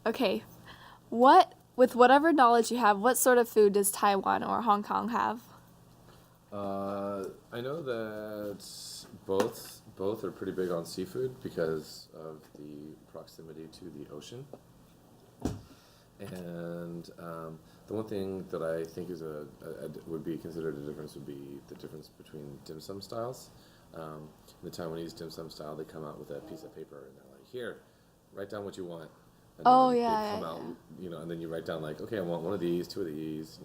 Okay. With whatever knowledge you have, what sort of food does Taiwan or Hong Kong have? I know that both are pretty big on seafood because of the proximity to the ocean. And the one thing that I think is would be considered a difference would be the difference between dim sum styles. The Taiwanese dim sum style, they come out with a piece of paper and they're like, "Here, write down what you want," and Oh, then yeah, they yeah, come out, and then you write down like, "Okay, I want one of these, two of these,"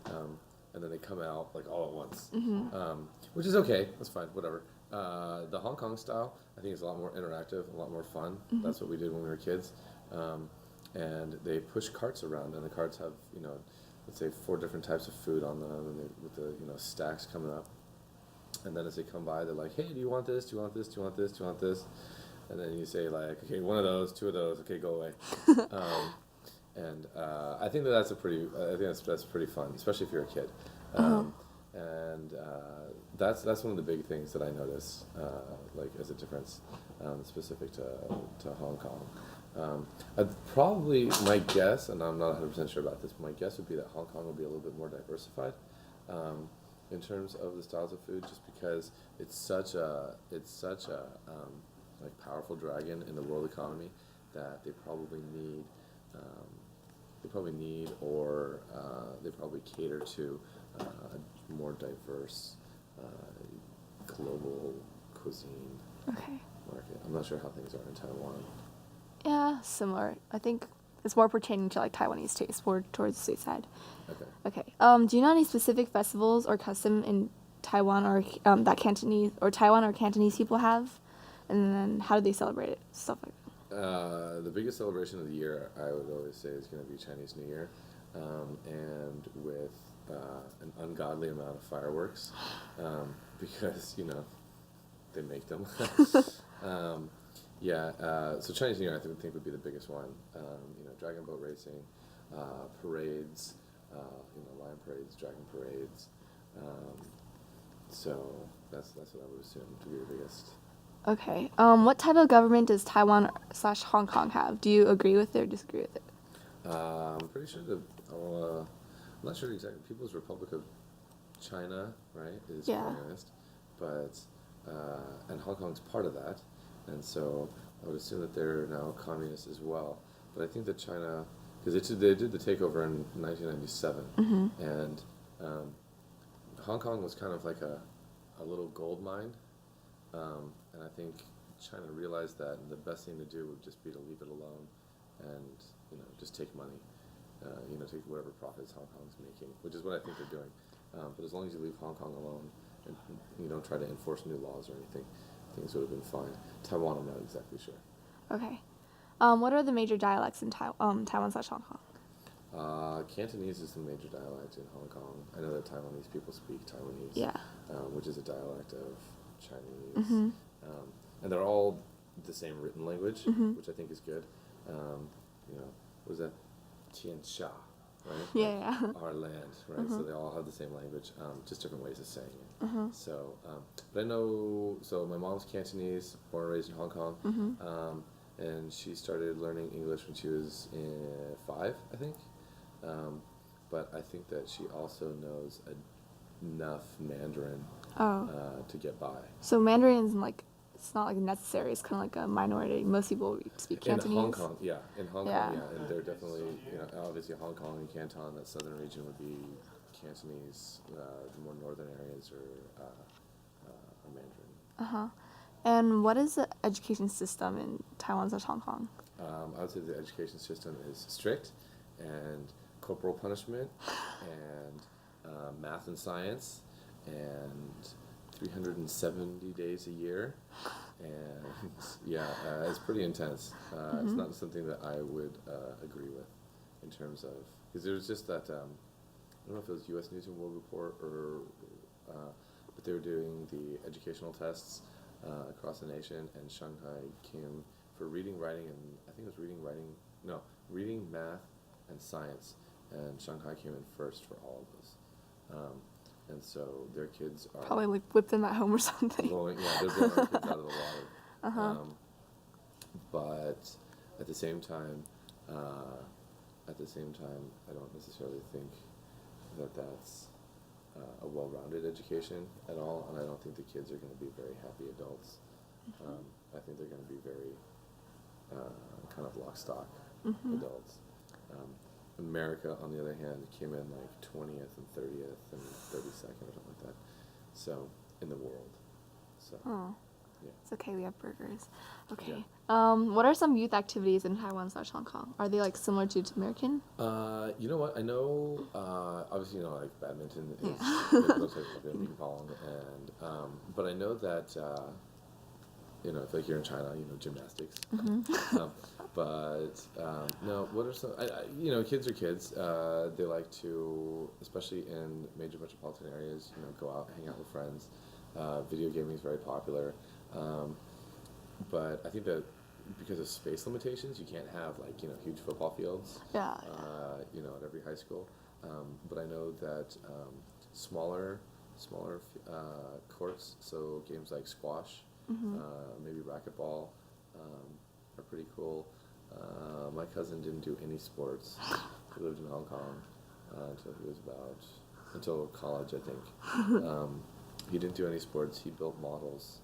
and then they come out like all at once, which is okay. That's fine, whatever. The Hong Kong style, I think, is a lot more interactive, a lot more fun. That's what we did when we were kids. And they push carts around, and the carts have, let's say 4 different types of food on them, and with the stacks coming up. And then as they come by, they're like, "Hey, do you want this? Do you want this? Do you want this? Do you want this?" And then you say like, "Okay, one of those, two of those. Okay, go away." I think that's that's pretty fun, especially if you're a kid. And that's one of the big things that I notice, like as a difference, specific to Hong Kong. Probably my guess, and I'm not 100% sure about this, but my guess would be that Hong Kong will be a little bit more diversified in terms of the styles of food, just because it's such a like powerful dragon in the world economy that they probably need or they probably cater to a more diverse global cuisine Okay. market. I'm not sure how things are in Taiwan. Yeah, similar. I think it's more pertaining to like Taiwanese taste, more towards the stateside. Okay. Okay. Do you know any specific festivals or custom in Taiwan or that Cantonese or Taiwan or Cantonese people have? And then how do they celebrate it? Stuff like that. The biggest celebration of the year, I would always say, is going to be Chinese New Year, and with an ungodly amount of fireworks, because they make them. So Chinese New Year, I think would be the biggest one. Dragon boat racing, parades, lion parades, dragon parades. So that's what I would assume to be the biggest. Okay. What type of government does Taiwan / Hong Kong have? Do you agree with it or disagree with it? I'm pretty sure I'm not sure exactly. People's Republic of China, right, is communist, but and Hong Kong's part of that, and so I would assume that they're now communist as well. But I think that China, because they did the takeover in 1997, and Hong Kong was kind of like a little gold mine, and I think China realized that the best thing to do would just be to leave it alone, and just take money, take whatever profits Hong Kong's making, which is what I think they're doing. But as long as you leave Hong Kong alone and you don't try to enforce new laws or anything, things would have been fine. Taiwan, I'm not exactly sure. Okay. What are the major dialects in Taiwan / Hong Kong? Cantonese is the major dialect in Hong Kong. I know that Taiwanese people speak Taiwanese, Yeah. Which is a dialect of Chinese. And they're all the same written language, which I think is good. What was that? Tian-sha, right? Yeah. Our land, right? So they all have the same language, just different ways of saying it. So, but I know, so my mom's Cantonese, born and raised in Hong Kong, and she started learning English when she was 5, I think. But I think that she also knows enough Mandarin to get by. So Mandarin's it's not like necessary. It's kind of like a minority. Most people speak Cantonese. In Hong Kong, yeah. And they're definitely, obviously Hong Kong and Canton, that southern region would be Cantonese. The more northern areas are Mandarin. And what is the education system in Taiwan / Hong Kong? I would say the education system is strict, and corporal punishment, and math and science, and 370 days a year, and it's pretty intense. It's not something that I would agree with in terms of, because there was just that, I don't know if it was U.S. News and World Report or, but they were doing the educational tests across the nation, and Shanghai came for reading, writing, and I think it was reading, math, and science, and Shanghai came in first for all of those. And so their kids are probably whip them at home or something. they're blowing their kids out of the water. But at the same time, At the same time, I don't necessarily think that that's a well-rounded education at all, and I don't think the kids are going to be very happy adults. I think they're going to be very kind of lock stock adults. America, on the other hand, came in like 20th and 30th and 32nd or something like that. So in the world. So yeah. It's okay, we have burgers. Okay. Yeah. What are some youth activities in Taiwan/Hong Kong? Are they like similar to American? You know what? I know. Obviously, like badminton is most popular, ping pong, and but I know that if like you're in China, gymnastics. But no, what are some? Kids are kids. They like to, especially in major metropolitan areas, go out, hang out with friends. Video gaming is very popular. But I think that because of space limitations, you can't have like huge football fields. Yeah. At every high school. But I know that smaller courts, so games like squash, maybe racquetball, are pretty cool. My cousin didn't do any sports. He lived in Hong Kong until college, I think. He didn't do any sports. He built models,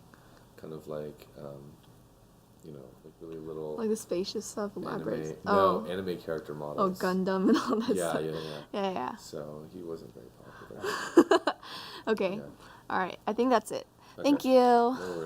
kind of like, like really little. Like the spacious stuff, elaborate. Anime character models. Oh, Gundam and all that stuff. Yeah. So he wasn't very popular. Okay. Yeah. All right. I think that's it. Okay. Thank you. No worries.